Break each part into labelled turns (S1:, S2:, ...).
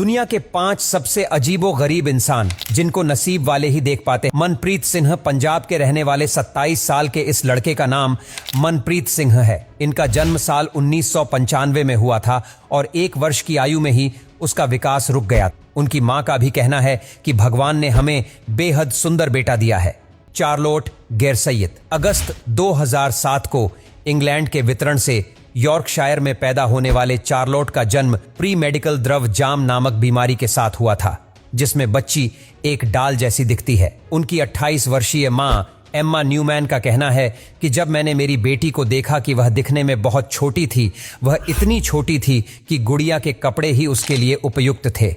S1: दुनिया के 5 सबसे अजीबो गरीब इंसान जिनको नसीब वाले ही देख पाते। मनप्रीत सिंह पंजाब के रहने वाले 27 साल के इस लड़के का नाम मनप्रीत सिंह है। इनका जन्म साल 1995 में हुआ था और 1 वर्ष की आयु में ही उसका विकास रुक गया। उनकी मां का भी कहना है कि भगवान ने हमें बेहद सुंदर बेटा दिया है। चार्लोट गैरसैयद अगस्त 2007 को इंग्लैंड के वितरण से यॉर्कशायर में पैदा होने वाले चार्लोट का जन्म प्री मेडिकल द्रव जाम नामक बीमारी के साथ हुआ था, जिसमें बच्ची एक डाल जैसी दिखती है। उनकी 28 वर्षीय मां एम्मा न्यूमैन का कहना है कि जब मैंने मेरी बेटी को देखा कि वह दिखने में बहुत छोटी थी, वह इतनी छोटी थी कि गुड़िया के कपड़े ही उसके लिए उपयुक्त थे।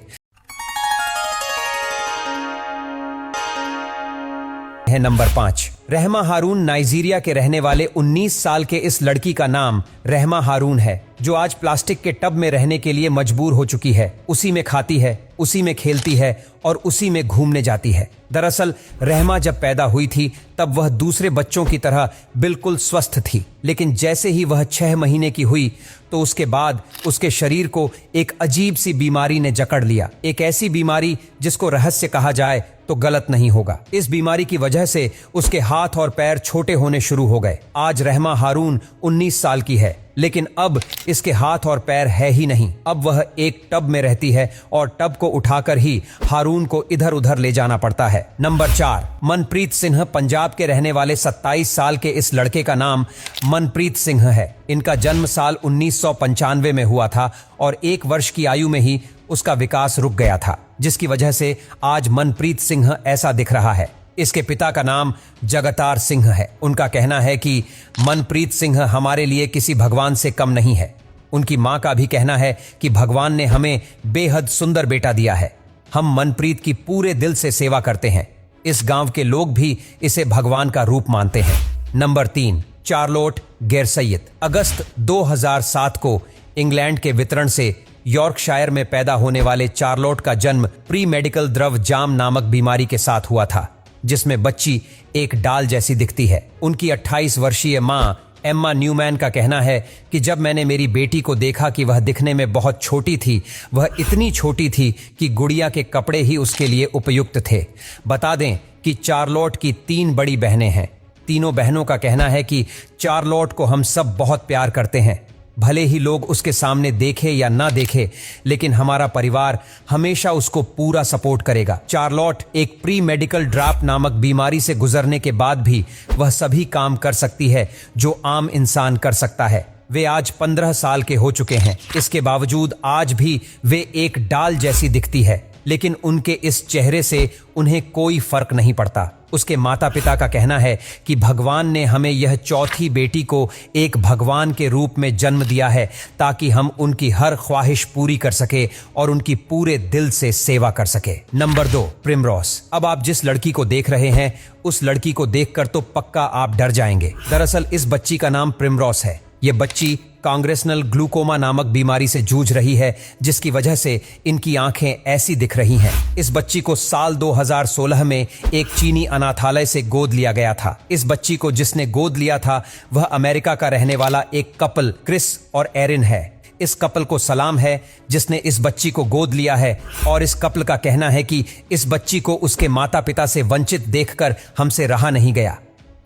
S1: नंबर 5, रहमा हारून नाइजीरिया के रहने वाले 19 साल के इस लड़की का नाम रहमा हारून है, जो आज प्लास्टिक के टब में रहने के लिए मजबूर हो चुकी है। उसी में खाती है, उसी में खेलती है और उसी में घूमने जाती है। दरअसल रहमा जब पैदा हुई थी तब वह दूसरे बच्चों की तरह बिल्कुल स्वस्थ थी, लेकिन जैसे ही वह 6 महीने की हुई तो उसके बाद उसके शरीर को एक अजीब सी बीमारी ने जकड़ लिया। एक ऐसी बीमारी जिसको रहस्य कहा जाए तो गलत नहीं होगा। इस बीमारी की वजह से उसके हाथ और पैर छोटे होने शुरू हो गए। आज रहमा हारून 19 साल की है, लेकिन अब इसके हाथ और पैर है ही नहीं। अब वह एक टब में रहती है और टब को उठाकर ही हारून को इधर उधर ले जाना पड़ता है। नंबर 4, मनप्रीत सिंह पंजाब के रहने वाले 27 साल के इस लड़के का नाम मनप्रीत सिंह है। इनका जन्म साल 1995 में हुआ था और 1 वर्ष की आयु में ही उसका विकास रुक गया था, जिसकी वजह से आज मनप्रीत सिंह ऐसा दिख रहा है। इसके पिता का नाम जगतार सिंह है। उनका कहना है कि मनप्रीत सिंह हमारे लिए किसी भगवान से कम नहीं है। उनकी मां का भी कहना है कि भगवान ने हमें बेहद सुंदर बेटा दिया है। हम मनप्रीत की पूरे दिल से सेवा करते हैं। इस गांव के लोग भी इसे भगवान का रूप मानते हैं। नंबर 3, चार्लोट गैरसैयद अगस्त 2007 को इंग्लैंड के वितरण से यॉर्कशायर में पैदा होने वाले चार्लोट का जन्म प्री मेडिकल द्रव जाम नामक बीमारी के साथ हुआ था, जिसमें बच्ची एक डाल जैसी दिखती है। उनकी 28 वर्षीय मां एम्मा न्यूमैन का कहना है कि जब मैंने मेरी बेटी को देखा कि वह दिखने में बहुत छोटी थी, वह इतनी छोटी थी कि गुड़िया के कपड़े ही उसके लिए उपयुक्त थे। बता दें कि चार्लोट की 3 बड़ी बहनें हैं। तीनों बहनों का कहना है कि चार्लोट को हम सब बहुत प्यार करते हैं। भले ही लोग उसके सामने देखे या ना देखे, लेकिन हमारा परिवार हमेशा उसको पूरा सपोर्ट करेगा। चार्लोट एक प्री मेडिकल ड्रॉप नामक बीमारी से गुजरने के बाद भी वह सभी काम कर सकती है जो आम इंसान कर सकता है। वे आज 15 साल के हो चुके हैं। इसके बावजूद आज भी वे एक डाल जैसी दिखती है, लेकिन उनके इस चेहरे से उन्हें कोई फर्क नहीं पड़ता। उसके माता पिता का कहना है कि भगवान ने हमें यह चौथी बेटी को एक भगवान के रूप में जन्म दिया है, ताकि हम उनकी हर ख्वाहिश पूरी कर सके और उनकी पूरे दिल से सेवा कर सके। नंबर 2, प्रिमरोस। अब आप जिस लड़की को देख रहे हैं, उस लड़की को देखकर तो पक्का आप डर जाएंगे। दरअसल इस बच्ची का नाम प्रिमरोस है। ये बच्ची कांग्रेसनल ग्लूकोमा नामक बीमारी से जूझ रही है, जिसकी वजह से इनकी आंखें ऐसी दिख रही हैं। इस बच्ची को साल 2016 में एक चीनी अनाथालय से गोद लिया गया था। इस बच्ची को जिसने गोद लिया था वह अमेरिका का रहने वाला एक कपल क्रिस और एरिन है। इस कपल को सलाम है जिसने इस बच्ची को गोद लिया है, और इस कपल का कहना है कि इस बच्ची को उसके माता पिता से वंचित देखकर हमसे रहा नहीं गया।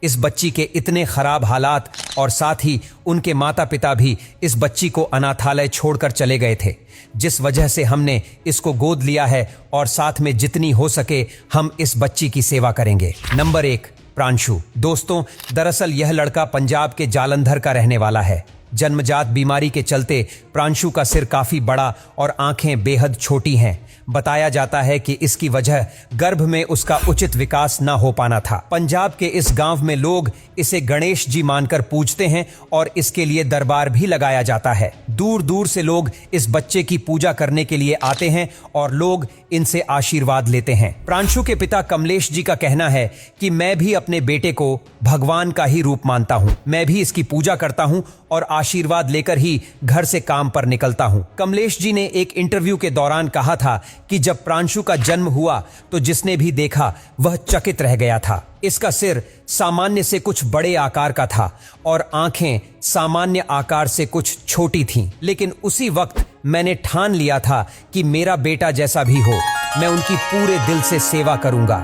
S1: इस बच्ची के इतने खराब हालात और साथ ही उनके माता पिता भी इस बच्ची को अनाथालय छोड़कर चले गए थे, जिस वजह से हमने इसको गोद लिया है और साथ में जितनी हो सके हम इस बच्ची की सेवा करेंगे। नंबर 1, प्रांशु। दोस्तों, दरअसल यह लड़का पंजाब के जालंधर का रहने वाला है। जन्मजात बीमारी के चलते प्रांशु का सिर काफी बड़ा और आंखें बेहद छोटी हैं। बताया जाता है कि इसकी वजह गर्भ में उसका उचित विकास न हो पाना था। पंजाब के इस गांव में लोग इसे गणेश जी मानकर पूजते हैं और इसके लिए दरबार भी लगाया जाता है। दूर दूर से लोग इस बच्चे की पूजा करने के लिए आते हैं और लोग इनसे आशीर्वाद लेते हैं। प्रांशु के पिता कमलेश जी का कहना है कि मैं भी अपने बेटे को भगवान का ही रूप मानता हूँ। मैं भी इसकी पूजा करता हूँ और आशीर्वाद लेकर ही घर से काम पर निकलता हूँ। कमलेश जी ने एक इंटरव्यू के दौरान कहा था कि जब प्रांशु का जन्म हुआ तो जिसने भी देखा वह चकित रह गया था। इसका सिर सामान्य से कुछ बड़े आकार का था और आंखें सामान्य आकार से कुछ छोटी थीं, लेकिन उसी वक्त मैंने ठान लिया था कि मेरा बेटा जैसा भी हो, मैं उनकी पूरे दिल से सेवा करूंगा।